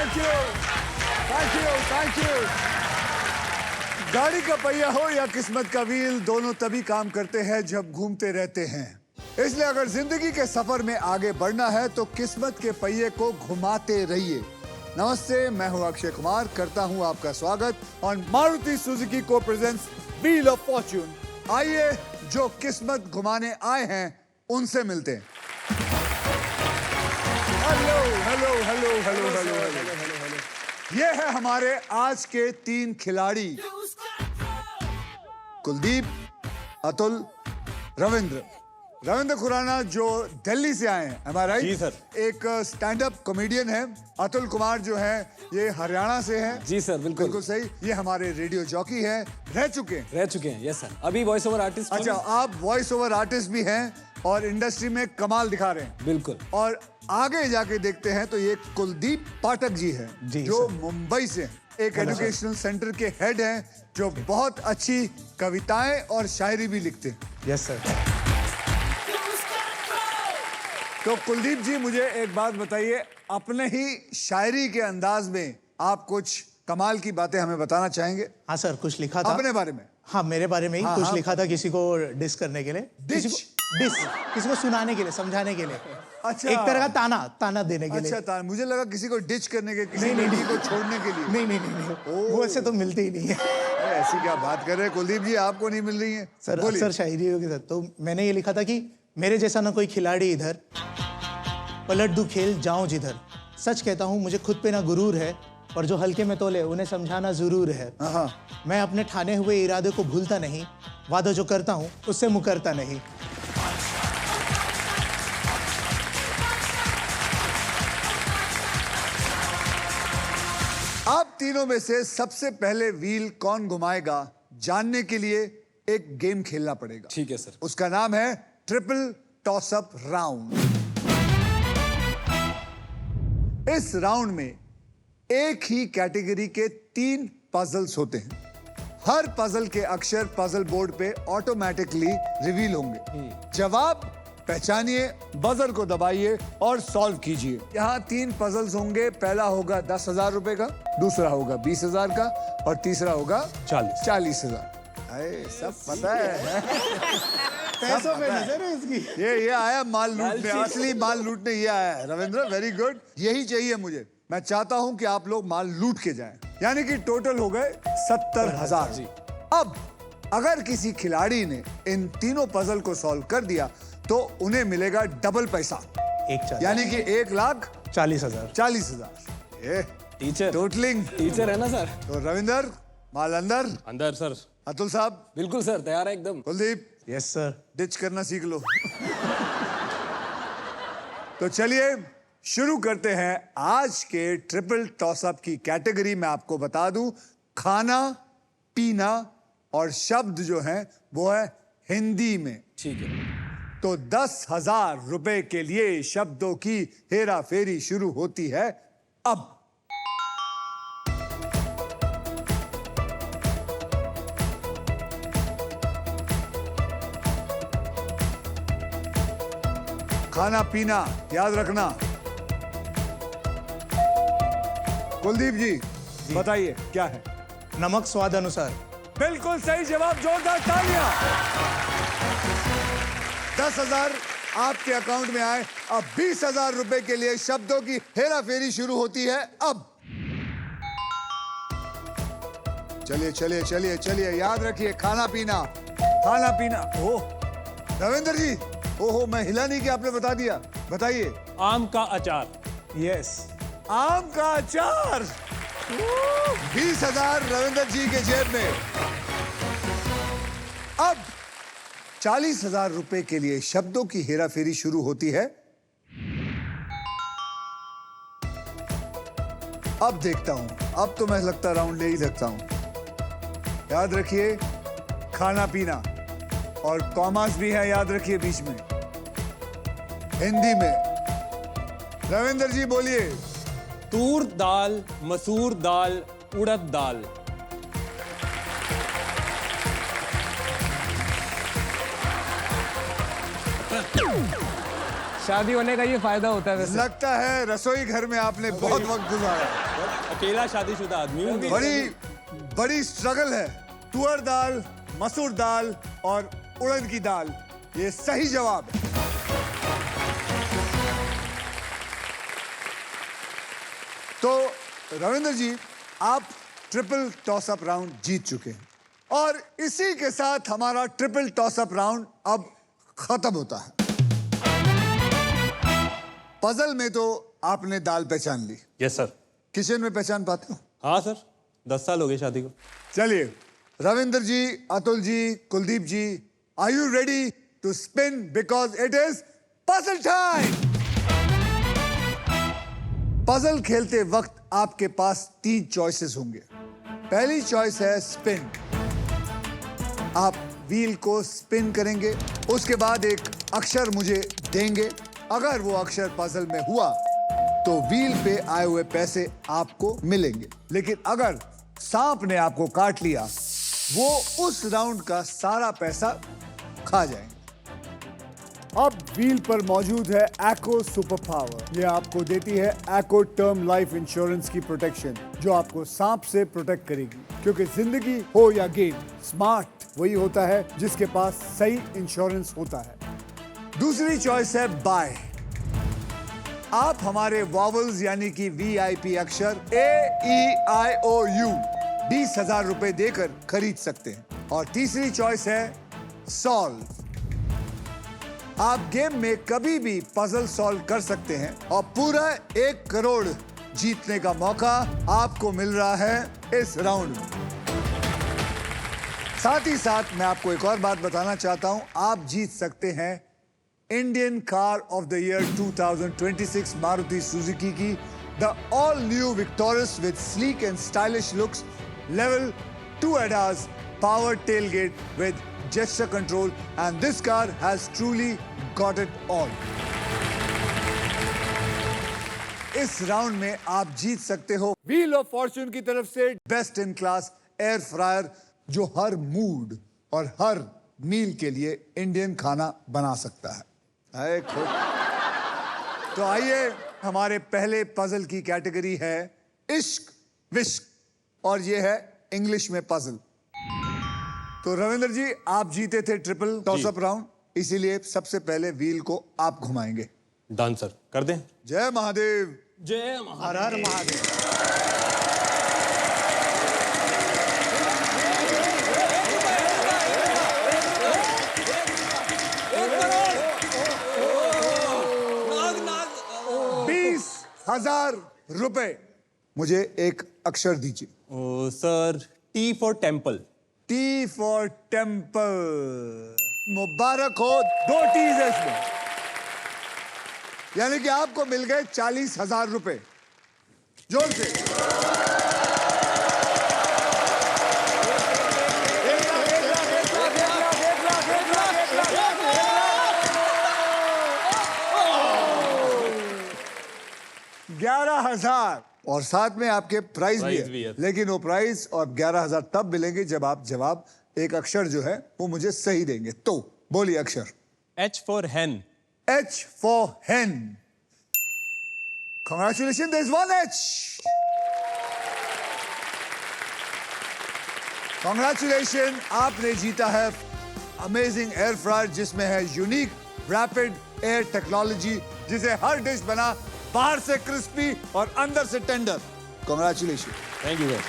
Thank you, thank you, thank you. गाड़ी का पहिया हो या किस्मत का व्हील, दोनों तभी काम करते हैं जब घूमते रहते हैं। इसलिए अगर जिंदगी के सफर में आगे बढ़ना है तो किस्मत के पहिए को घुमाते रहिए। नमस्ते, मैं हूं अक्षय कुमार, करता हूं आपका स्वागत ऑन मारुति सुजुकी को प्रेजेंट्स व्हील ऑफ फॉर्च्यून। आइए जो किस्मत घुमाने आए हैं उनसे मिलते हैं। Hello hello hello hello hello hello. ये है हमारे आज के 3 खिलाड़ी, कुलदीप, अतुल, रविंद्र। रविंद्र खुराना जो दिल्ली से आए हैं, am I right? जी सर। एक स्टैंड अप कॉमेडियन है। अतुल कुमार जो है ये हरियाणा से हैं। जी सर, बिल्कुल। बिल्कुल सही। ये हमारे रेडियो जॉकी हैं, रह चुके हैं। Yes sir. अभी वॉइस ओवर आर्टिस्ट। अच्छा, आप वॉइस ओवर आर्टिस्ट भी हैं और इंडस्ट्री में कमाल दिखा रहे हैं। बिल्कुल। और आगे जाके देखते हैं तो ये कुलदीप पाठक जी हैं, जी जो सर। मुंबई से हैं। एक एजुकेशनल सेंटर के हेड हैं, जो बहुत अच्छी कविताएं और शायरी भी लिखते हैं। Yes sir. तो कुलदीप जी, मुझे एक बात बताइए, अपने ही शायरी के अंदाज में आप कुछ कमाल की बातें हमें बताना चाहेंगे? हाँ सर, कुछ लिखा था अपने बारे में? हाँ, मेरे बारे में ही हाँ, कुछ हाँ। लिखा था, किसी को डिस करने के लिए। डिस? किसी को सुनाने के लिए, समझाने के लिए। अच्छा। एक तरह का ताना देने के लिए। अच्छा, मुझे लगा किसी को डिच करने के, किसी नहीं, लड़की को छोड़ने के लिए। नहीं। वो ऐसे तो मिलते ही नहीं है। अरे ऐसी क्या बात कर रहे हैं कुलदीप जी, आपको नहीं मिल रही है? सर, बोलिए। अक्सर शायरी के साथ तो मैंने ये लिखा था कि मेरे जैसा ना कोई खिलाड़ी इधर, पलट दूं खेल जाऊं जिधर। सच कहता हूं मुझे खुद पे ना गुरूर है, और जो हल्के में तोले उन्हें समझाना जरूर है। हाँ। मैं अपने ठाने हुए इरादे को भूलता नहीं, वादा जो करता हूं उससे मुकरता नहीं। आप तीनों में से सबसे पहले व्हील कौन घुमाएगा, जानने के लिए एक गेम खेलना पड़ेगा। ठीक है सर। उसका नाम है ट्रिपल टॉस अप राउंड। इस राउंड में एक ही कैटेगरी के 3 पजल्स होते हैं। हर पजल के अक्षर पजल बोर्ड पे ऑटोमेटिकली रिवील होंगे। जवाब पहचानिए, बजर को दबाइए और सॉल्व कीजिए। यहाँ 3 पजल्स होंगे। पहला होगा 10,000 रुपए का, दूसरा होगा 20,000 का और तीसरा होगा 40,000। सब पता है। पैसों में नजर है इसकी। ये आया माल लूटने, असली माल लूटने ये आया है। रविंद्र, वेरी गुड, यही चाहिए मुझे। मैं चाहता हूं कि आप लोग माल लूट के जाएं। यानी कि टोटल हो गए 70,000। अब अगर किसी खिलाड़ी ने इन तीनों पजल को सॉल्व कर दिया तो उन्हें मिलेगा डबल पैसा, यानी कि 1,40,000। 40,000। टीचर। टोटलिंग टीचर है ना सर। तो रविंदर, माल अंदर। अंदर सर। अतुल साहब? बिल्कुल सर, तैयार है एकदम। कुलदीप? Yes sir. डिच करना सीख लो। तो चलिए शुरू करते हैं आज के ट्रिपल टॉस अप की कैटेगरी। मैं आपको बता दूं, खाना पीना और शब्द जो हैं वो है हिंदी में। ठीक है। तो 10,000 रुपए के लिए शब्दों की हेरा फेरी शुरू होती है अब। खाना पीना याद रखना। कुलदीप जी बताइए क्या है? नमक स्वाद अनुसार। बिल्कुल सही जवाब, जोरदार तालियां। 10,000 आपके अकाउंट में आए। अब 20,000 रुपए के लिए शब्दों की हेरा फेरी शुरू होती है अब। चलिए चलिए चलिए चलिए, याद रखिए, खाना पीना, खाना पीना। ओह रविंद्र जी, ओहो, मैं हिला नहीं कि आपने बता दिया। बताइए। आम का अचार। यस। आम का अचार। 20,000 रविंद्र जी के जेब में। अब 40,000 रुपए के लिए शब्दों की हेराफेरी शुरू होती है अब। देखता हूं, अब तो मैं लगता राउंड ले ही सकता हूं। याद रखिए, खाना पीना और कॉमास भी है, याद रखिए बीच में, हिंदी में। रविंद्र जी बोलिए। तूर दाल, मसूर दाल, उड़द दाल। शादी होने का ये फायदा होता है वैसे। लगता है रसोई घर में आपने बहुत वक्त गुजारा। अकेला शादीशुदा आदमी हूँ। बड़ी बड़ी स्ट्रगल है। तुअर दाल, मसूर दाल और उड़द की दाल, ये सही जवाब है। तो रविंद्र जी, आप ट्रिपल टॉस अप राउंड जीत चुके हैं और इसी के साथ हमारा ट्रिपल टॉस अप राउंड अब खत्म होता है। पजल में तो आपने दाल पहचान ली, यस सर। किचन में पहचान पाते हो? हाँ सर, 10 साल हो गए शादी को। चलिए Ravindra ji, Atul ji, Kuldeep ji, are you ready to spin because it is puzzle time. Puzzle खेलते वक्त आपके पास 3 चॉइसेस होंगे। पहली चॉइस है स्पिन। आप व्हील को स्पिन करेंगे, उसके बाद एक अक्षर मुझे देंगे। अगर वो अक्षर पजल में हुआ तो व्हील पे आए हुए पैसे आपको मिलेंगे, लेकिन अगर सांप ने आपको काट लिया वो उस राउंड का सारा पैसा खा जाएंगे। अब व्हील पर मौजूद है एको सुपर पावर। ये आपको देती है एको टर्म लाइफ इंश्योरेंस की प्रोटेक्शन, जो आपको सांप से प्रोटेक्ट करेगी, क्योंकि जिंदगी हो या गेम, स्मार्ट वही होता है जिसके पास सही इंश्योरेंस होता है। दूसरी चॉइस है बाय। आप हमारे वॉवल्स यानी कि वीआईपी अक्षर AEIOU 20,000 रुपए देकर खरीद सकते हैं। और तीसरी चॉइस है सॉल्व। आप गेम में कभी भी पजल सॉल्व कर सकते हैं और पूरा 1 करोड़ जीतने का मौका आपको मिल रहा है इस राउंड में। साथ ही साथ मैं आपको एक और बात बताना चाहता हूं, आप जीत सकते हैं Indian car of the year 2026 Maruti Suzuki की the all new Victoris with sleek and stylish looks, level 2 ADAS, powered tailgate with gesture control, and this car has truly got it all. इस राउंड में आप जीत सकते हो wheel of Fortune की तरफ से best in class air fryer, जो हर मूड और हर मील के लिए इंडियन खाना बना सकता है। तो आइए, हमारे पहले पजल की कैटेगरी है इश्क विश्क, और ये है इंग्लिश में पजल। तो रविंद्र जी, आप जीते थे ट्रिपल टॉस अप राउंड, इसीलिए सबसे पहले व्हील को आप घुमाएंगे। डन सर, कर दें। जय महादेव। जय हर हर महादेव। ₹20,000। मुझे एक अक्षर दीजिए। Oh sir, T for temple. T for temple. मुबारक हो, 2 T's है इसमें, यानी कि आपको मिल गए ₹40,000। जोर से। $11,000 और साथ में आपके प्राइस भी है, लेकिन वो प्राइस और 11,000 तब मिलेंगे जब आप जवाब एक अक्षर जो है वो मुझे सही देंगे। तो बोलिए अक्षर। H for hen। H for hen. Congratulations, there's 1 H. Congratulations, आपने जीता है अमेजिंग एयर फ्रायर, जिसमें है यूनिक रैपिड एयर टेक्नोलॉजी, जिसे हर डिश बना बाहर से क्रिस्पी और अंदर से tender. Congratulations. Thank you sir.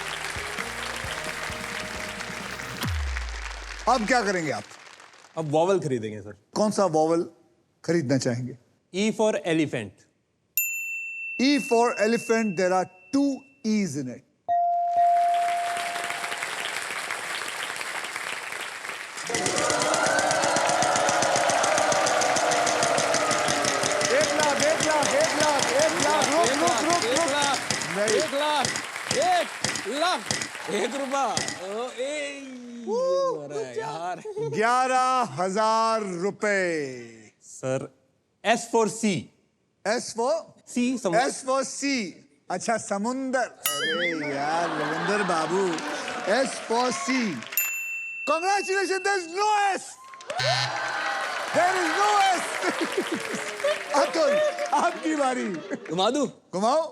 अब क्या करेंगे आप? अब वॉवल खरीदेंगे सर। कौन सा वॉवल खरीदना चाहेंगे? E for elephant. E for elephant, there are 2 E's in it. यार। ₹11,000। Sir, S for sea. S for? Sea S for sea. अच्छा, समुंदर। अरे यार रविंदर बाबू, S for sea. Congratulations, there's no S. There is no S. Atul आपकी बारी। घुमा दूं? घुमाओ।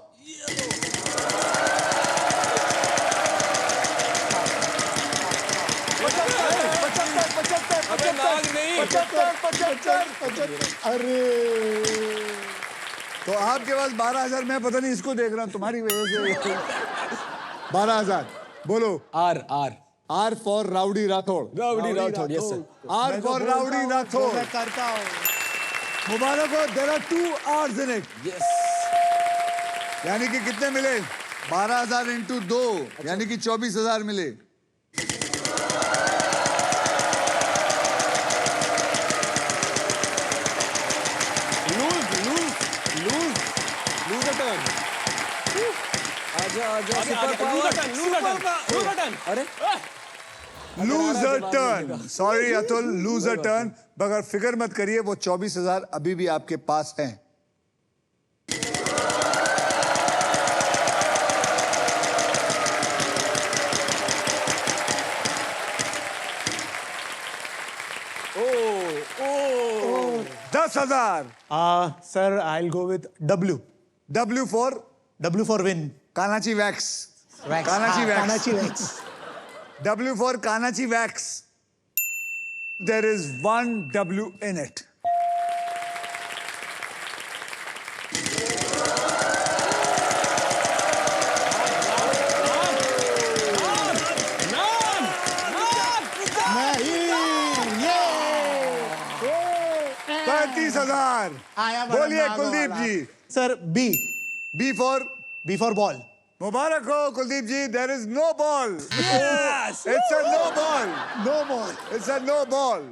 अबे नाग नहीं। 75। अरे तो आपके पास 12,000, मैं पता नहीं इसको देख रहा हूँ तुम्हारी वजह से। 12,000 बोलो। R R R for rowdy Rathore. Rowdy Rathore, yes sir. R for rowdy Rathore. मैं करता हूँ। मुबारक हो, देयर आर 2 R's इन इट। यस। यानी कि कितने मिले? 12,000 इंटू 2 यानी कि 24,000 मिले। Lose a turn. आजा super power. Lose a turn. अरे loser turn. Sorry Atul, loser turn. मगर फिक्र मत करिए, वो 24,000 अभी भी आपके पास हैं। Oh 10,000। Sir I will go with W. W for win. कानाची वैक्स। कानाची वैक्स। कानाची wax. W for Kanachi wax. There is 1 W in it. नहीं, 35,000। आया बड़ा बोलिए नाग कुलदीप वाला। जी। Sir B. B for ball. मुबारक हो Kuldeep ji. There is no ball. Yes. It's a no ball. No ball. It's a no ball.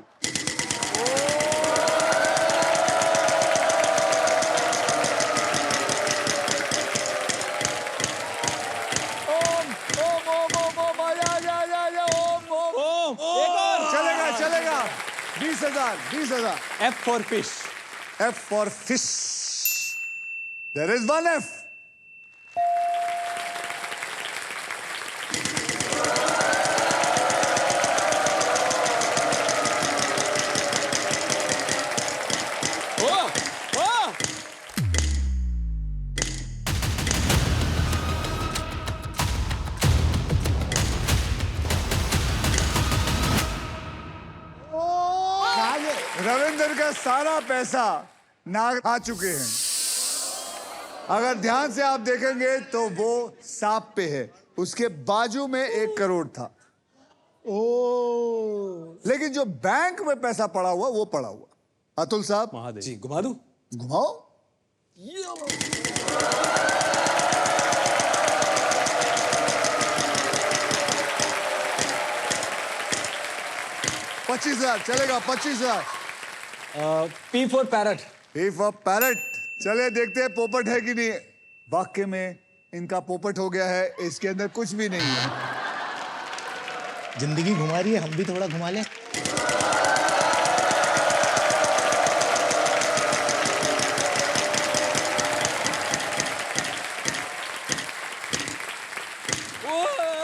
ओम या ओम। एक और। चलेगा 20,000। F for fish. F for fish. There is 1 F. Ravindra का सारा पैसा नाग आ चुके हैं। अगर ध्यान से आप देखेंगे तो वो सांप पे है, उसके बाजू में 1 करोड़ था। लेकिन जो बैंक में पैसा पड़ा हुआ वो पड़ा हुआ। अतुल साहब महादेव जी, घुमा दूं? घुमाओ। 25,000 चलेगा। 25,000। P for parrot. P for parrot. चले देखते हैं पोपट है कि नहीं। वाक्य में इनका पोपट हो गया है, इसके अंदर कुछ भी नहीं है। जिंदगी घुमा रही है, हम भी थोड़ा घुमा लें।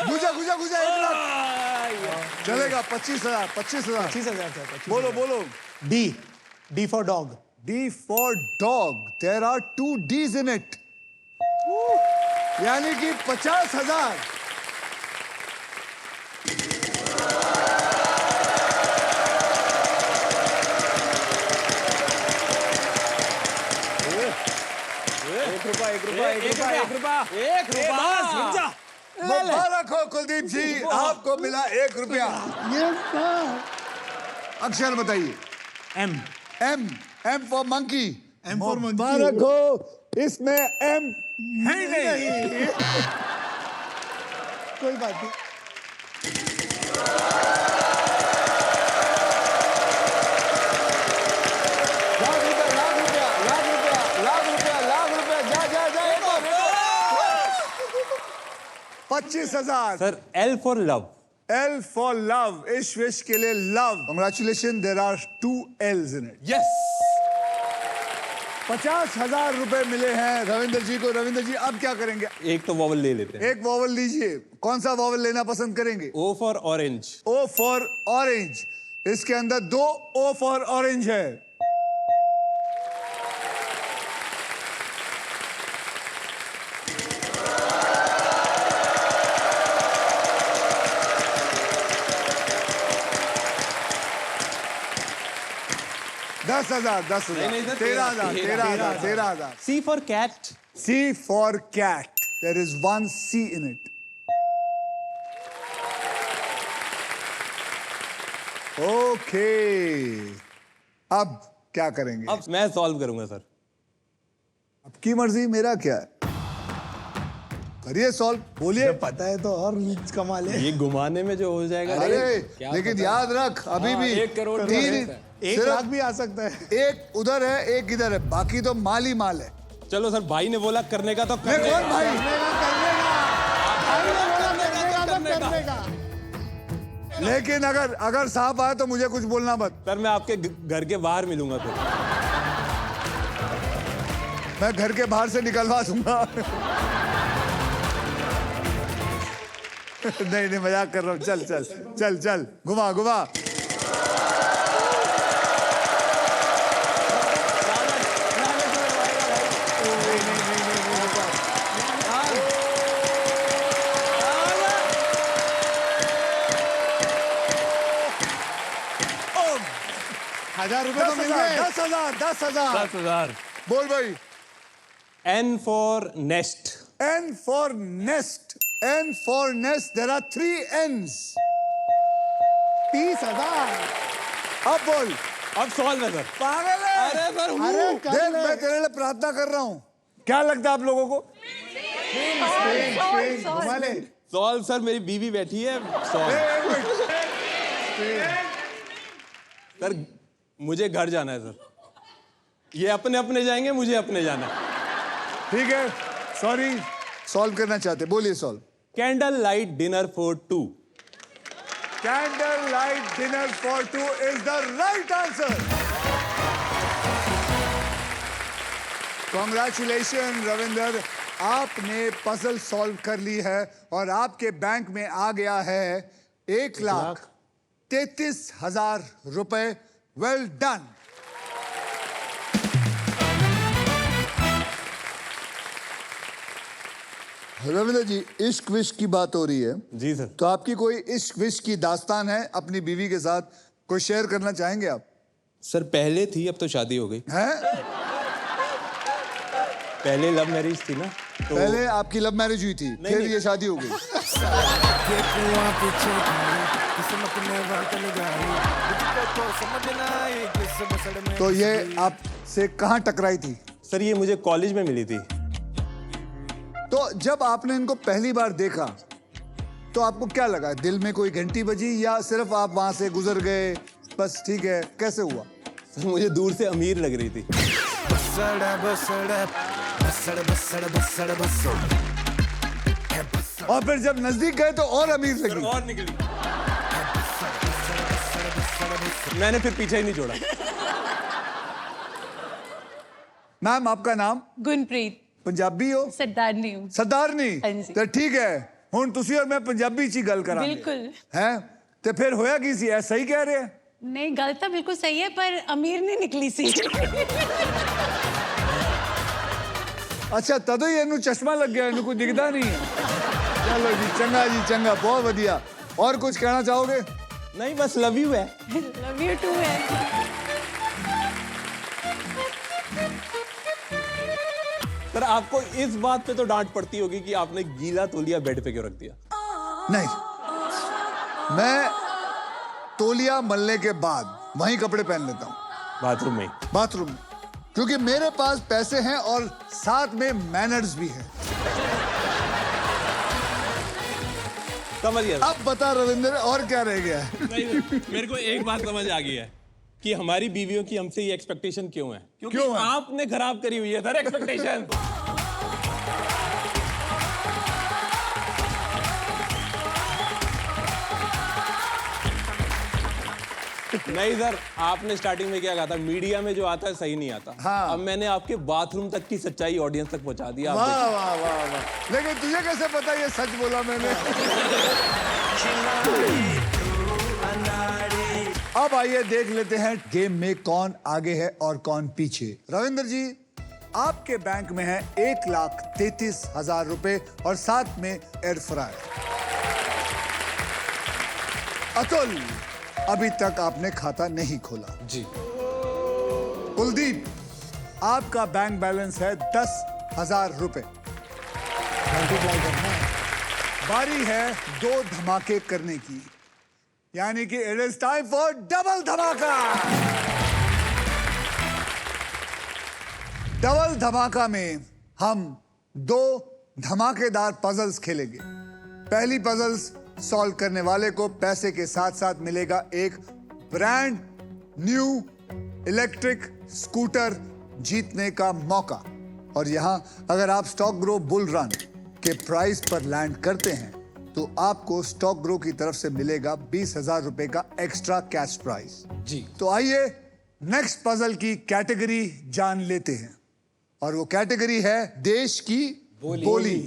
गुजा 1 लाख चलेगा। 25,000। 25,000। 25,000। बोलो। D for dog. D for dog. There are 2 D's in it. यानी कि 50,000। एक रुपया। मुबारक हो कुलदीप जी, आपको मिला 1 रुपया। अक्षर बताइए। M for monkey। मुबारक हो, इसमें M है ही नहीं। कोई बात नहीं। लाख रुपया। जा। 25,000। Sir L for love. L for love। इस विश के लिए love. Congratulations, there are 2 L's in it। Yes. 50,000 रुपए मिले हैं रविंद्र जी को। रविंद्र जी अब क्या करेंगे? एक तो वॉवल ले लेते हैं। एक वॉवल लीजिए। कौन सा वॉवल लेना पसंद करेंगे? O for orange. O for orange। इसके अंदर 2 O for orange है। 10,000 नहीं, 10,000 sir, 13,000 13,000 13,000 C for cat. C for cat. There is one C in it. Okay. अब क्या करेंगे? अब मैं सॉल्व करूंगा सर। आपकी मर्जी, मेरा क्या है? करिए सॉल्व, बोलिए। पता है तो और कमाल है। ये घुमाने में जो हो जाएगा। अरे क्या लेकिन पता? याद रख, अभी भी 1 करोड़ का तीन, रेट है। 1 सिर्फ लाख भी आ सकता है। एक उधर है, एक इधर है, बाकी तो माल ही माल है। चलो सर, भाई ने बोला करने का तो मैं करने कौन का। भाई? करने का। लेकिन अगर सांप आए तो मुझे कुछ बोलना मत। सर मैं आपके घर के बाहर मिलूंगा फिर। मैं घर के बाहर से निकलवा दूंगा। नहीं नहीं, मजाक कर रहा हूँ। चल चल चल चल, घुमा घुमा। ₹1000 तो मिल गए। 10,000 10,000 10,000। बोल भाई। N for nest. N for nest. N for nest. There are 3 N's. 30,000। अब बोल। अब सॉल्व है सर। पागल है? अरे सर अरे देख, मैं तेरे लिए प्रार्थना कर रहा हूँ। क्या लगता है आप लोगों को? घुमा ले। सॉल्व सर, मेरी बीवी बैठी है। सॉल्व एक मिनट। सर, मुझे घर जाना है सर। ये अपने अपने जाएंगे, मुझे अपने जाना है। ठीक है, सॉरी। सॉल्व करना चाहते, बोलिए solve. Candle light dinner for 2। Candle light dinner for 2 is the right answer. Congratulations Ravinder, आपने पजल सॉल्व कर ली है और आपके बैंक में आ गया है 1,33,000 रुपए। Well done. रविंदर जी, इश्क विश्क की बात हो रही है, जी सर। तो आपकी कोई इश्क विश्क की दास्तान है अपनी बीवी के साथ, कोई शेयर करना चाहेंगे आप? सर पहले थी, अब तो शादी हो गई। हैं? पहले लव मैरिज थी ना, तो पहले आपकी लव मैरिज हुई थी, फिर नहीं। ये शादी हो गई। तो ये आपसे कहाँ टकराई थी? सर ये मुझे कॉलेज में मिली थी। तो जब आपने इनको पहली बार देखा तो आपको क्या लगा? दिल में कोई घंटी बजी या सिर्फ आप वहां से गुजर गए, बस ठीक है? कैसे हुआ? सर मुझे दूर से अमीर लग रही थी। और फिर जब नजदीक गए तो और अमीर लगी। और निकली। मैंने फिर पीछे ही नहीं छोड़ा। मैम, आपका नाम? गुनप्रीत पंजाबी हो? सरदारनी हूँ। सरदारनी? हाँ जी। तो ठीक है, हुण तुसी और मैं पंजाबी च ही गल करांगे। बिल्कुल। हैं? तो फिर होया की सी? ऐसा ही कह रहे हैं? नहीं, गल तो बिल्कुल सही है, पर अमीर नहीं निकली सी। अच्छा, तदों ही इन्हू चश्मा लग गया, इन्हू कोई दिखता नहीं है। चलो जी, चंगा जी, चंगा, बहुत बढ़िया। और कुछ कहना चाहोगे? नहीं, बस लव यू है। लव यू टू है। सर आपको इस बात पे तो डांट पड़ती होगी कि आपने गीला तौलिया बेड पे क्यों रख दिया? नहीं, मैं तौलिया मलने के बाद वहीं कपड़े पहन लेता हूँ, बाथरूम में। बाथरूम में, क्योंकि मेरे पास पैसे हैं और साथ में मैनर्स भी हैं। समझ गया। अब बता रविंद्र, और क्या रह गया है? नहीं, मेरे को एक बात समझ आ गई है कि हमारी बीवियों की हमसे ये एक्सपेक्टेशन क्यों है? क्योंकि क्यों है? आपने खराब करी हुई है सर एक्सपेक्टेशन। नहीं सर, आपने स्टार्टिंग में क्या कहा था? मीडिया में जो आता है सही नहीं आता। हाँ। अब मैंने आपके बाथरूम तक की सच्चाई ऑडियंस तक पहुंचा दिया। आप वाह देखिए। वाह वाह वाह। लेकिन तुझे कैसे पता ये सच बोला मैंने? अब आइए देख लेते हैं गेम में कौन आगे है और कौन पीछे। रविंद्र जी, आपके बैंक में है 1,33,000 रुपए और साथ में एयर फ्रायर। अतुल, अभी तक आपने खाता नहीं खोला। जी। कुलदीप, आपका बैंक बैलेंस है 10,000 रुपए। मल्टीप्लाई करना है। बारी है 2 धमाके करने की, यानी कि it is time for double धमाका। डबल धमाका में हम 2 धमाकेदार पजल्स खेलेंगे। पहली पजल्स सॉल्व करने वाले को पैसे के साथ साथ मिलेगा एक ब्रांड न्यू इलेक्ट्रिक स्कूटर जीतने का मौका। और यहां अगर आप स्टॉक ग्रो बुल रन के प्राइस पर लैंड करते हैं तो आपको स्टॉक ग्रो की तरफ से मिलेगा 20,000 रुपए का एक्स्ट्रा कैश प्राइस। जी। तो आइए नेक्स्ट पजल की कैटेगरी जान लेते हैं, और वो कैटेगरी है देश की बोली।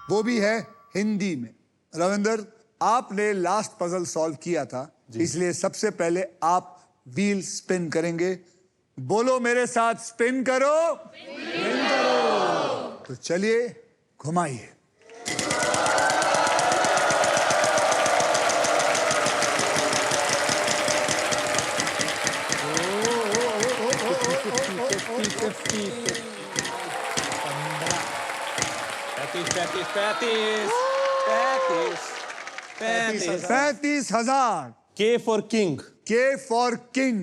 वो भी है हिंदी में। रविंदर, आपने लास्ट पजल सॉल्व किया था, इसलिए सबसे पहले आप व्हील स्पिन करेंगे। बोलो मेरे साथ, स्पिन करो। स्पिन करो। तो चलिए घुमाइए। पैंतीस 35,000। के फॉर किंग। के फॉर किंग।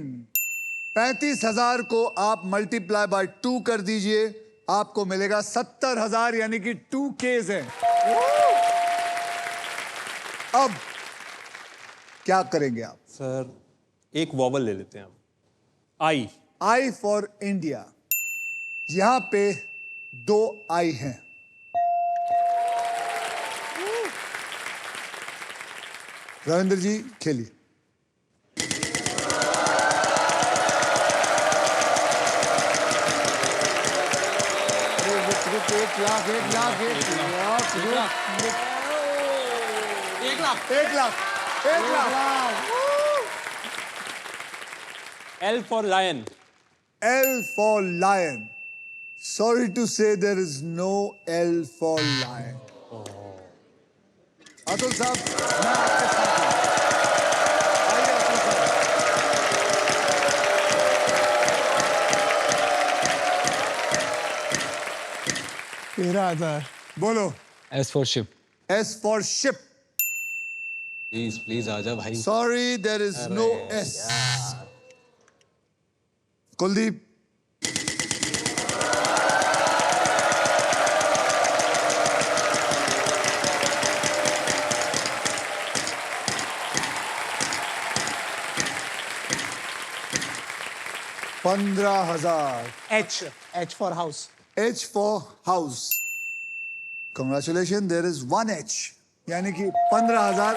35,000 को आप मल्टीप्लाई बाय 2 कर दीजिए, आपको मिलेगा 70,000, यानी कि 2 केस है। अब क्या करेंगे आप? सर एक वॉवल ले लेते हैं हम। आई। I for India. यहां पे 2 आई हैं। रविंद्र जी खेलिए। एक lakh 1 lakh. L for lion. L for lion. Sorry to say there is no L for lion. Atul साहब, मैं आपके साथ हूं। आइए अतुल साहब। 13,000। बोलो। S for ship. S for ship. Please, please आजा भाई। Sorry, there is no S. Kuldeep. $15,000। H for house। H for house. Congratulations, there is 1 H, यानी कि 15,000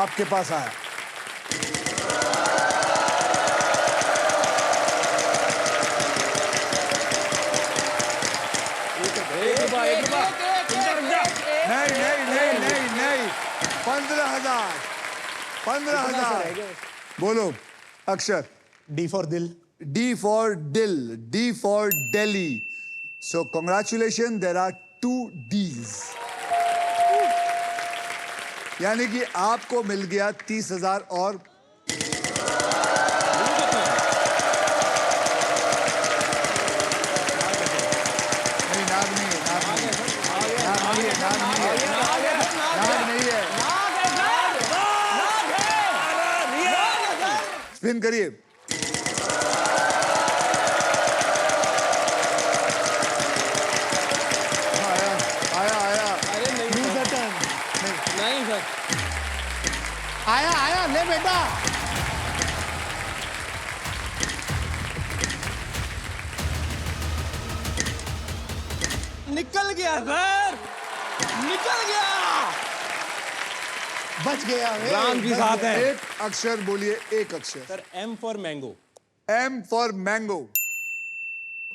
आपके पास आया। नहीं 15,000। 15,000। बोलो अक्षर। D for दिल। D for Dill, D for Delhi. So congratulations, there are 2 Ds. यानी कि आपको मिल गया 30,000 और नहीं, नाग नहीं है, नाग नहीं है, नाग नहीं है, नाग नहीं है, नाग नहीं है। स्पिन करिए। नहीं सर। आया ले बेटा। निकल गया सर, निकल गया। बच गया। राम जी साथ हैं। एक अक्षर बोलिए, एक अक्षर। Sir M for mango. M for mango.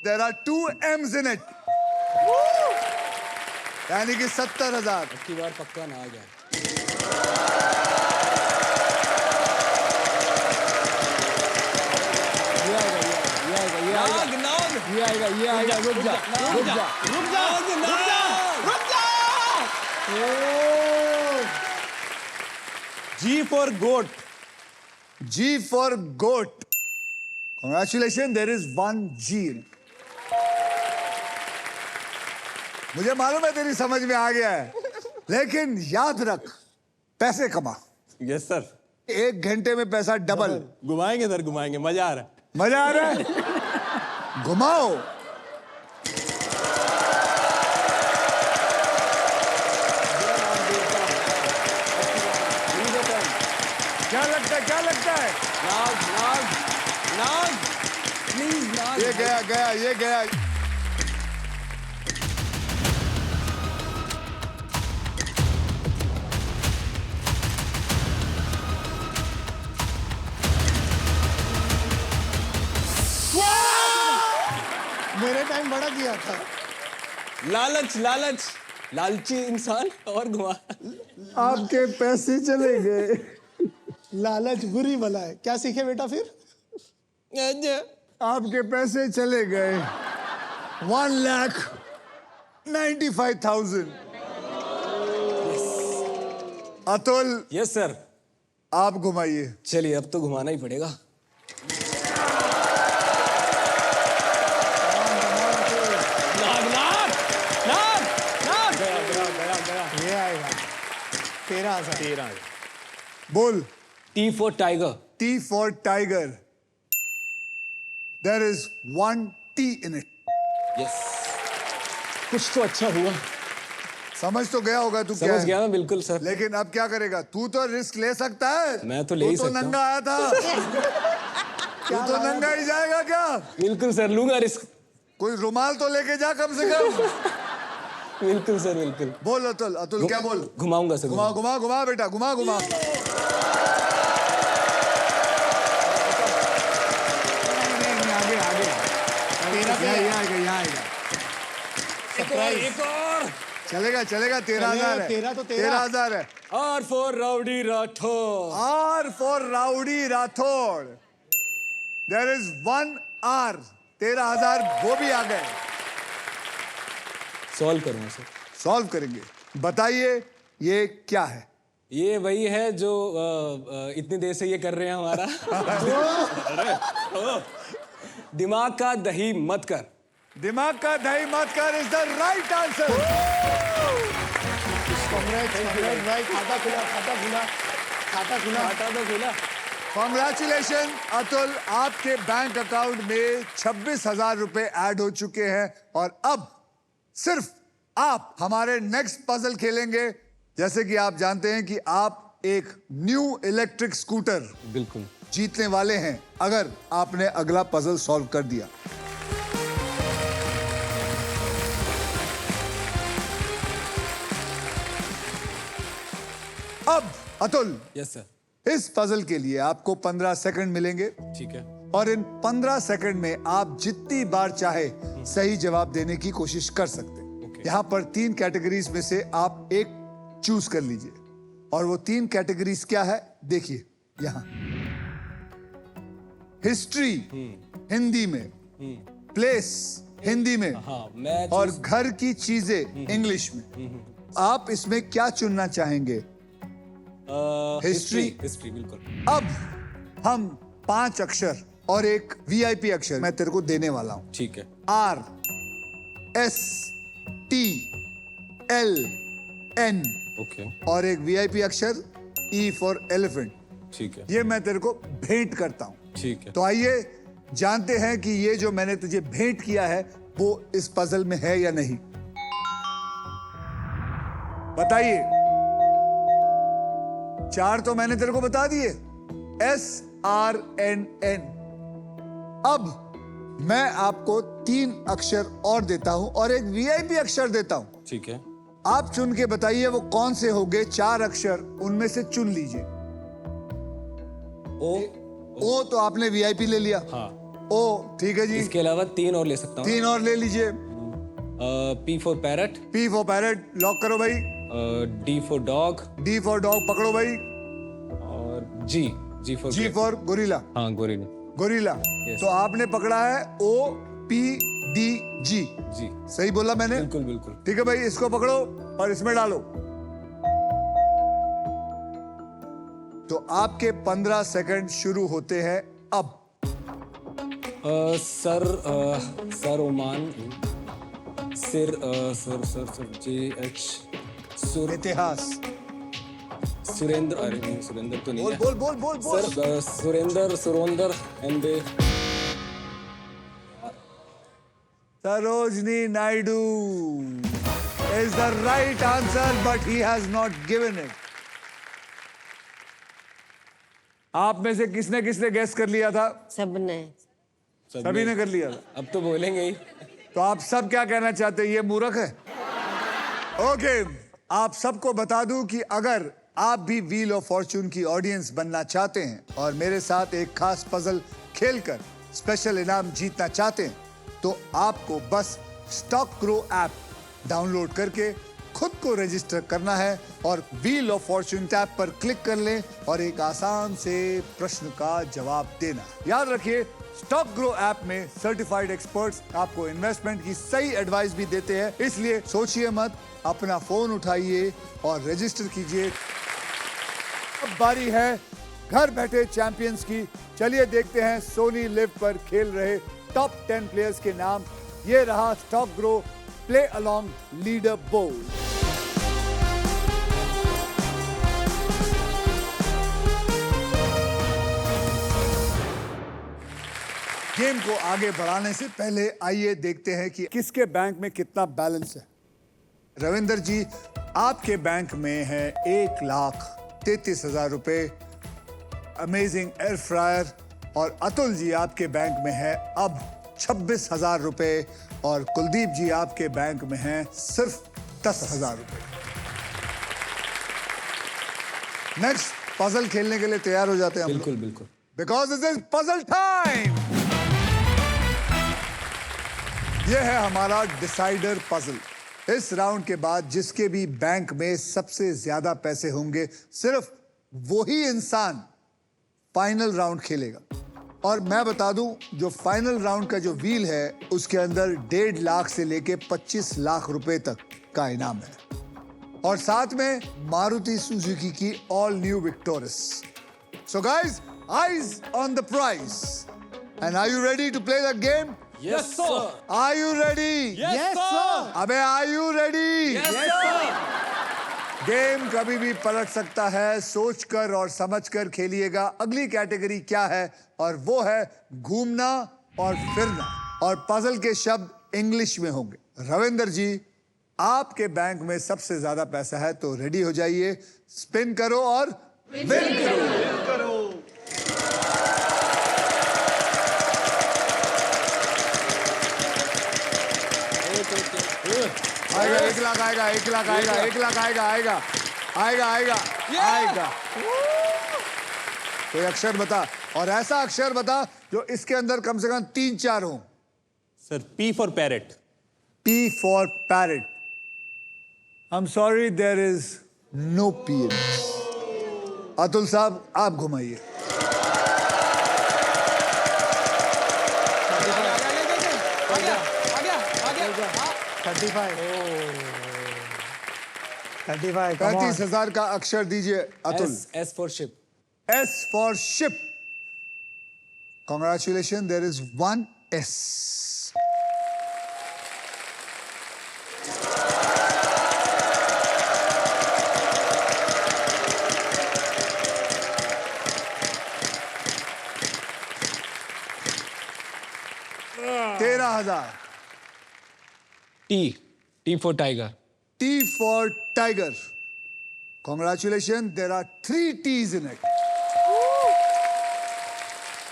There are 2 M's in it. यानी कि 70,000। की बार पक्का ना आ जाए। ये आएगा रुक जा। G for goat. G for goat. Congratulations, there is 1 G. मुझे मालूम है तेरी समझ में आ गया है, लेकिन याद रख, पैसे कमा. Yes sir. 1 घंटे में पैसा डबल. घुमाएंगे सर, घुमाएंगे. मजा आ रहा है. मजा आ रहा है? घुमाओ. क्या लगता है, क्या लगता है? नाग, नाग, नाग. प्लीज नाग. ये गया, गया, ये गया. मेरे टाइम बड़ा किया था. लालच, लालच. लालची इंसान और घुमा. आपके पैसे चले गए. लालच बुरी बला है. क्या सीखे बेटा फिर? आपके पैसे चले गए. 1,95,000. Atul, yes sir. आप घुमाइए. चलिए, अब तो घुमाना ही पड़ेगा. नाग, नाग, नाग, नाग. गया, गया, गया, गया. ये आएगा 13,000. 13. बोल. T for tiger. T for tiger. There is 1 T in it. Yes. कुछ तो अच्छा हुआ. समझ तो गया होगा तू क्या समझ है. गया मैं बिल्कुल सर. लेकिन अब क्या करेगा? तू तो रिस्क ले सकता है. मैं तो ले ही तू सकता हूं. नंगा आया था. तू तो नंगा ही जाएगा क्या? बिल्कुल सर, लूंगा रिस्क. कोई रुमाल तो लेके जा कम से कम. बिल्कुल सर, बिल्कुल. बोल अतुल. अतुल क्या बोल? घुमाऊंगा सर. घुमा घुमा घुमा बेटा, घुमा घुमा. आगे आगे. यहाँ आएगा, यहाँ आएगा. एक और. चलेगा चलेगा. 13,000 है. 13 तो 13,000 है. और for Rowdy Rathore. R for rowdy Rathore. There is 1 R. 13,000 वो भी आ गए. सॉल्व करूंगा सर. सॉल्व करेंगे. बताइए ये क्या है? ये वही है जो इतनी देर से ये कर रहे हैं हमारा. दिमाग का दही मत कर. दिमाग का दही मत कर इज द राइट आंसर. भाई खाता खुला, खाता खुला, खाता खुला. खाता तो खुला. कॉन्ग्रेचुलेशन अतुल, आपके बैंक अकाउंट में 26,000 रुपए ऐड हो चुके हैं और अब सिर्फ आप हमारे नेक्स्ट पजल खेलेंगे. जैसे कि आप जानते हैं कि आप एक न्यू इलेक्ट्रिक स्कूटर बिल्कुल जीतने वाले हैं अगर आपने अगला पजल सॉल्व कर दिया. अब अतुल, यस सर. इस पजल के लिए आपको 15 सेकंड मिलेंगे ठीक है. और इन 15 सेकंड में आप जितनी बार चाहे सही जवाब देने की कोशिश कर सकते हैं. यहाँ पर 3 कैटेगरीज में से आप एक चूज कर लीजिए और वो 3 कैटेगरीज क्या है देखिए. यहाँ हिस्ट्री हिंदी में, प्लेस हिंदी में हाँ, मैं और घर की चीजें इंग्लिश में. आप इसमें क्या चुनना चाहेंगे? हिस्ट्री. हिस्ट्री बिल्कुल. अब हम 5 अक्षर और एक वीआईपी अक्षर मैं तेरे को देने वाला हूं. ठीक है. R S T L N okay. और एक वीआईपी अक्षर E फॉर एलिफेंट. ठीक है. ये मैं तेरे को भेंट करता हूं. ठीक है. तो आइए जानते हैं कि ये जो मैंने तुझे भेंट किया है वो इस पजल में है या नहीं. बताइए. 4 तो मैंने तेरे को बता दिए. SRNN. अब मैं आपको 3 अक्षर और देता हूं और एक वीआईपी अक्षर देता हूं. ठीक है. आप चुन के बताइए वो कौन से होंगे. 4 अक्षर उनमें से चुन लीजिए. ओ तो आपने वीआईपी ले लिया. हाँ. ओ ठीक है जी. इसके अलावा 3 और ले सकता हूँ. 3 और ले लीजिए. P for parrot. P for parrot lock करो भाई. D for dog. D for dog पकड़ो भाई. और G for G for gorilla. हाँ, गोरिल्ला. गोरिल्ला. तो आपने पकड़ा है OPDG. जी. सही बोला मैंने? बिल्कुल बिल्कुल. ठीक है भाई, इसको पकड़ो और इसमें डालो. तो आपके 15 सेकंड शुरू होते हैं अब. सर ओमान सर JH इतिहास। सुरेंद्र, अरे नहीं सुरेंद्र तो नहीं बोल है बोल बोल बोल बोल। Sir Surendra and Sarojini Naidu is the right answer, but he has not given it. आप में से किसने किसने गैस कर लिया था? सबने। सभी ने कर लिया था। अब तो बोलेंगे ही। तो आप सब क्या कहना चाहते हैं? ये मूर्ख है। ओके, आप सबको बता दूं कि अगर आप भी व्हील ऑफ फॉर्च्यून की ऑडियंस बनना चाहते हैं और मेरे साथ एक खास पजल खेलकर स्पेशल इनाम जीतना चाहते हैं, तो आपको बस स्टॉक ग्रो ऐप डाउनलोड करके खुद को रजिस्टर करना है और व्हील ऑफ फॉर्च्यून टैब पर क्लिक कर लें और एक आसान से प्रश्न का जवाब देना। याद रखिए, स्टॉक ग्रो ऐप में सर्टिफाइड एक्सपर्ट्स आपको इन्वेस्टमेंट की सही एडवाइस भी देते हैं, इसलिए सोचिए मत, अपना फोन उठाइए और रजिस्टर कीजिए। अब बारी है घर बैठे चैंपियंस की। चलिए देखते हैं सोनी लिव पर खेल रहे टॉप 10 प्लेयर्स के नाम। ये रहा stock grow play along leader board. Game को आगे बढ़ाने से पहले आइए देखते हैं कि किसके बैंक में कितना बैलेंस है। रविंदर जी, आपके बैंक में है 1,33,000 रुपए, अमेजिंग एयर फ्रायर। और अतुल जी, आपके बैंक में है अब 26,000 रुपए और कुलदीप जी, आपके बैंक में है सिर्फ 10,000 रुपए। नेक्स्ट पजल खेलने के लिए तैयार हो जाते हैं हम लोग? बिल्कुल बिल्कुल। Because this is puzzle time. यह है हमारा डिसाइडर पजल। इस राउंड के बाद जिसके भी बैंक में सबसे ज्यादा पैसे होंगे, सिर्फ वही इंसान फाइनल राउंड खेलेगा। और मैं बता दूं, जो फाइनल राउंड का जो व्हील है, उसके अंदर 1.5 लाख से लेके 25 लाख रुपए तक का इनाम है और साथ में मारुति सुजुकी की all new Victoris. So guys, eyes on the prize. And are you ready to play the game? Yes sir. Are you ready? Yes, sir. अबे आर यू रेडी? गेम कभी भी पलट सकता है, सोचकर और समझकर खेलिएगा। अगली कैटेगरी क्या है? और वो है घूमना और फिरना। और पजल के शब्द इंग्लिश में होंगे। रविंदर जी, आपके बैंक में सबसे ज्यादा पैसा है, तो रेडी हो जाइए, स्पिन करो और विन करो। आएगा 1 लाख, आएगा 1 लाख, आएगा 1 लाख, आएगा आएगा आएगा आएगा आएगा। कोई अक्षर बता, और ऐसा अक्षर बता जो इसके अंदर कम से कम 3-4 हो। Sir P for parrot. P for parrot. I'm sorry, there is no P in this. Atul साहब, आप घुमाइए। $35. 35,000 का अक्षर दीजिए Atul. S for ship. S for ship. Congratulations, there is 1 S. $13,000. T for tiger. T for tiger. Congratulations, there are 3 T's in it.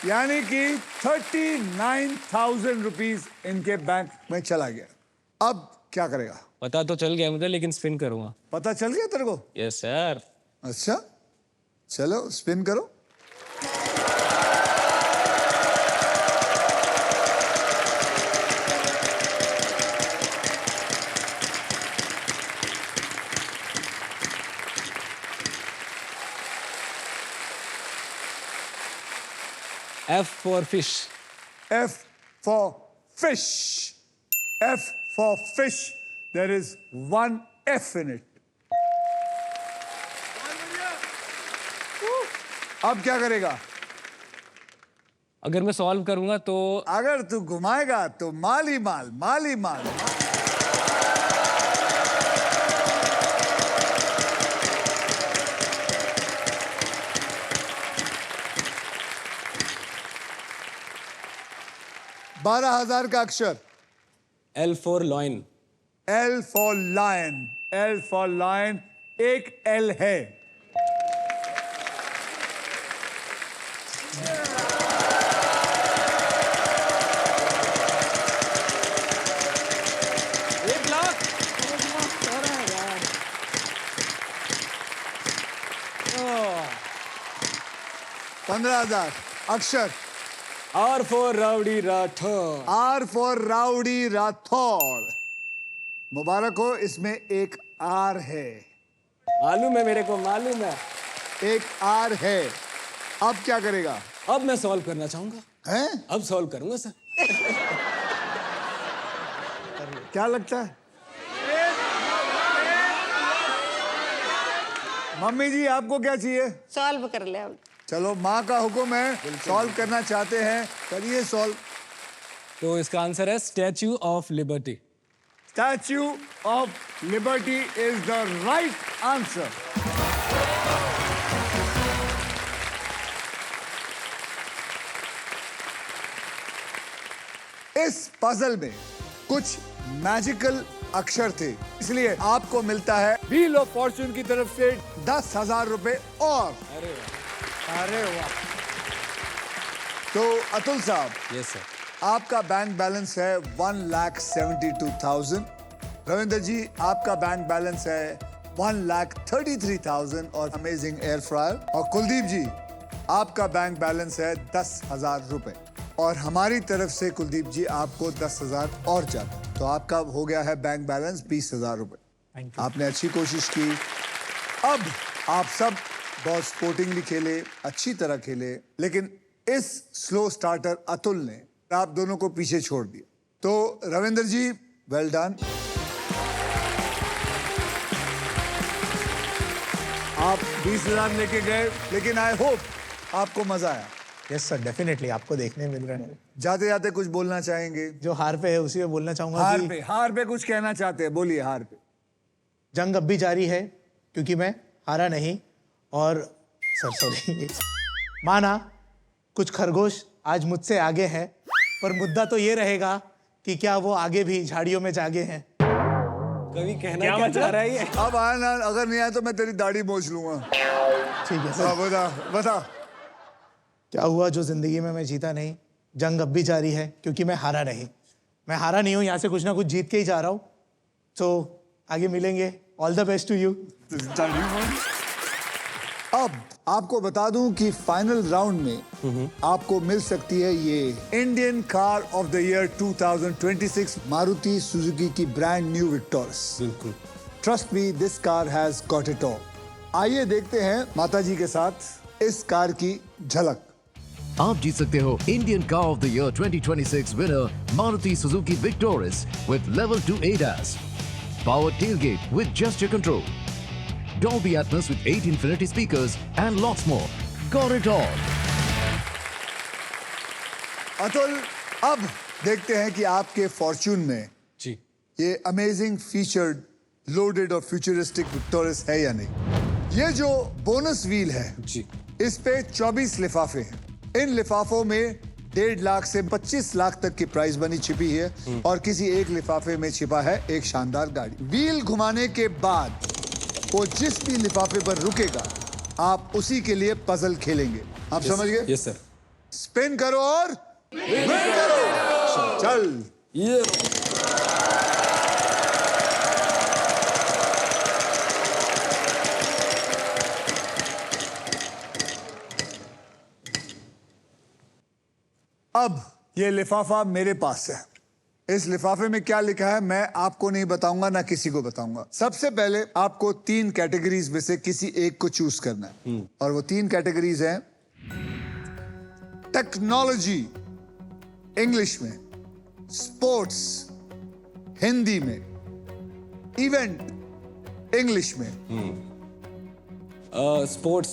यानी कि 39,000 rupees इनके bank में चला गया। अब क्या करेगा? पता तो चल गया मुझे, लेकिन स्पिन करूंगा। पता चल गया तेरे को? Yes sir. अच्छा, चलो स्पिन करो। F for fish. F for fish. F for fish. There is 1 F in it. अब क्या करेगा? अगर मैं सॉल्व करूंगा तो अगर तू घुमाएगा तो माल ही माल, माल ही माल। बारह 12,000 का अक्षर। L for loin. L for lion, L for lion, एक L है। एक लाख 15,000 अक्षर। R for Rowdy Rathore. R for Rowdy Rathore. मुबारक हो, इसमें एक R है, मालूम है मेरे को, मालूम है. एक R है। अब क्या करेगा? अब मैं सॉल्व करना चाहूंगा. हैं? अब सॉल्व करूंगा सर. क्या लगता है? मम्मी जी आपको क्या चाहिए? सॉल्व कर ले अब। चलो, माँ का हुक्म है, सॉल्व करना चाहते हैं, करिए सॉल्व। तो इसका आंसर है statue of liberty. Statue of liberty is the right answer. इस पजल में कुछ मैजिकल अक्षर थे, इसलिए आपको मिलता है व्हील ऑफ फॉर्चून की तरफ से 10,000 रुपए और। अरे वाह। तो अतुल साहब, यस सर. आपका बैंक बैलेंस है 1,72,000। रविंद्र जी, आपका बैंक बैलेंस है 1,33,000 और अमेजिंग एयर फ्रायर। और कुलदीप जी, आपका बैंक बैलेंस है 10,000 रुपए और हमारी तरफ से कुलदीप जी आपको 10,000 और जाता है। तो आपका हो गया है बैंक बैलेंस 20,000 रुपए। आपने अच्छी कोशिश की। अब आप सब बहुत स्पोर्टिंगली खेले, अच्छी तरह खेले, लेकिन इस स्लो स्टार्टर अतुल ने आप दोनों को पीछे छोड़ दिया। तो रविंद्र जी, वेल डन। आप 20,000 लेके गए, लेकिन आई होप आपको मजा आया। यस सर, डेफिनेटली आपको देखने मिल रहा है। जाते जाते कुछ बोलना चाहेंगे? जो हार पे है उसी में बोलना चाहूंगा कि हार पे कुछ कहना चाहते हैं, बोलिए। हार पे जंग अब भी जारी है क्योंकि मैं हारा नहीं। और सर सॉरी, माना कुछ खरगोश आज मुझसे आगे हैं, पर मुद्दा तो ये रहेगा कि क्या वो आगे भी झाड़ियों में जागे हैं। कभी कहना क्या चाह रहा है ये? अब आया ना, अगर नहीं आया तो मैं तेरी दाढ़ी मोच लूंगा। ठीक है सर। बता बता। क्या हुआ जो जिंदगी में मैं जीता नहीं? जंग अब भी जारी है क्योंकि मैं हारा नहीं। मैं हारा नहीं हूँ, यहाँ से कुछ ना कुछ जीत के ही जा रहा हूँ। तो आगे मिलेंगे। All the best to you. अब आपको बता दूं कि फाइनल राउंड में आपको मिल सकती है ये Indian car of the year 2026 Maruti Suzuki की ब्रांड न्यू विक्टोरस। बिल्कुल. Trust me, this car has got it all. आइए देखते हैं माता जी के साथ इस कार की झलक। आप जीत सकते हो Indian car of the year 2026 winner Maruti Suzuki Victoris with level 2 ADAS, powered tailgate with gesture control, Dolby Atmos with 8 Infinity speakers and lots more. Got it all. Atul, अब देखते हैं कि आपके फॉर्च्यून में जी. ये अमेजिंग फीचर्ड लोडेड और futuristic विक्टोरस है या नहीं। ये जो बोनस व्हील है, जी. इस पे 24 लिफाफे हैं। इन लिफाफों में 1.5 लाख से 25 लाख तक की प्राइस बनी छिपी है और किसी एक लिफाफे में छिपा है एक शानदार गाड़ी। व्हील घुमाने के बाद वो जिस भी लिफाफे पर रुकेगा, आप उसी के लिए पजल खेलेंगे। आप समझ गए? Yes sir. स्पिन करो और विन करो। चल। ये अब ये लिफाफा मेरे पास है। इस लिफाफे में क्या लिखा है मैं आपको नहीं बताऊंगा, ना किसी को बताऊंगा। सबसे पहले आपको 3 कैटेगरीज में से किसी एक को चूज करना है और वो 3 कैटेगरीज हैं टेक्नोलॉजी इंग्लिश में, स्पोर्ट्स हिंदी में, इवेंट इंग्लिश में। स्पोर्ट्स.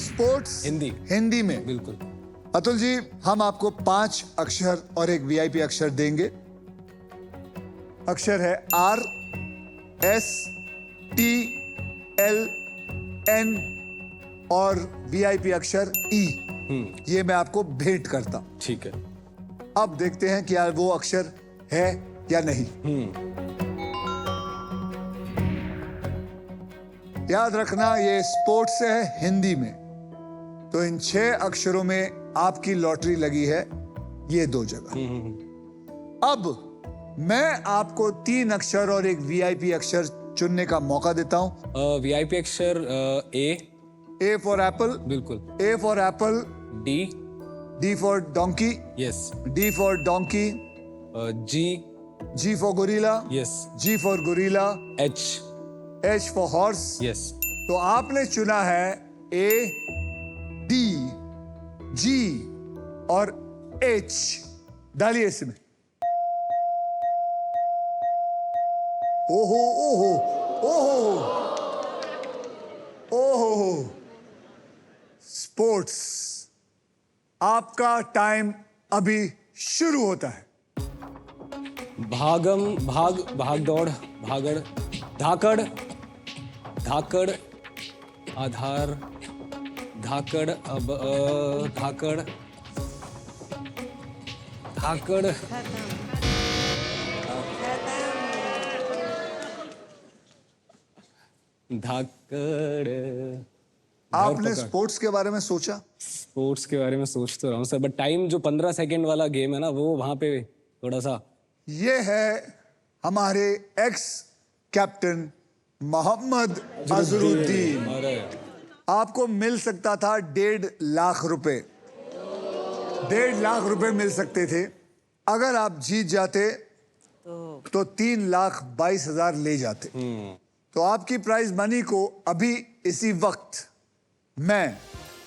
स्पोर्ट्स हिंदी. हिंदी में। बिल्कुल. अतुल जी, हम आपको 5 अक्षर और एक वीआईपी अक्षर देंगे। अक्षर है R, S, T, L, N और वीआईपी अक्षर E। ये मैं आपको भेंट करता हूं। ठीक है। अब देखते हैं कि वो अक्षर है या नहीं। याद रखना, ये स्पोर्ट्स है हिंदी में, तो इन 6 अक्षरों में आपकी लॉटरी लगी है ये 2 जगह। अब मैं आपको 3 अक्षर और एक वीआईपी अक्षर चुनने का मौका देता हूं। वीआईपी अक्षर ए। A for apple. बिल्कुल। A for apple. D. D for donkey. Yes. D for donkey. G. G for gorilla. Yes. G for gorilla. H. H for horse. Yes. तो आपने चुना है A, D, G और H। डालिए इसमें। ओहो ओहो ओहो ओहो। स्पोर्ट्स, आपका टाइम अभी शुरू होता है। भाग दौड़, भागड़, धाकड़, धाकड़, आधार, धाकड़, अब धाकड़, धाकड़, धाकड़। आपने स्पोर्ट्स के बारे में सोचा? स्पोर्ट्स के बारे में सोच तो रहा हूँ सर, बट टाइम जो 15 सेकेंड वाला गेम है ना, वो वहां पे थोड़ा सा। ये है हमारे एक्स कैप्टन मोहम्मद अजहरुद्दीन। अरे आपको मिल सकता था 1.5 लाख रुपए। 1.5 लाख रुपए मिल सकते थे। अगर आप जीत जाते तो 3,22,000 ले जाते। तो आपकी प्राइज मनी को अभी इसी वक्त मैं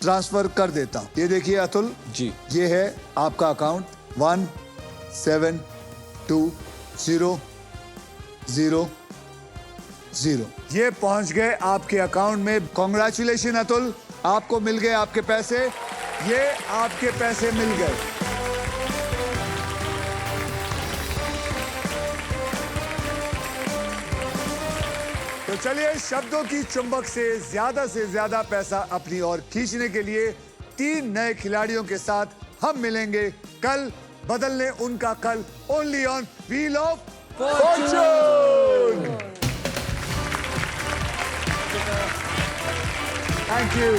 ट्रांसफर कर देता हूं। ये देखिए अतुल जी, ये है आपका अकाउंट 172000। ये पहुंच गए आपके अकाउंट में। कॉन्ग्रेचुलेशन अतुल, आपको मिल गए आपके पैसे। ये आपके पैसे मिल गए। तो चलिए, शब्दों की चुंबक से ज्यादा पैसा अपनी ओर खींचने के लिए 3 नए खिलाड़ियों के साथ हम मिलेंगे कल। बदलने उनका कल, only on wheel of Fortune. Thank you.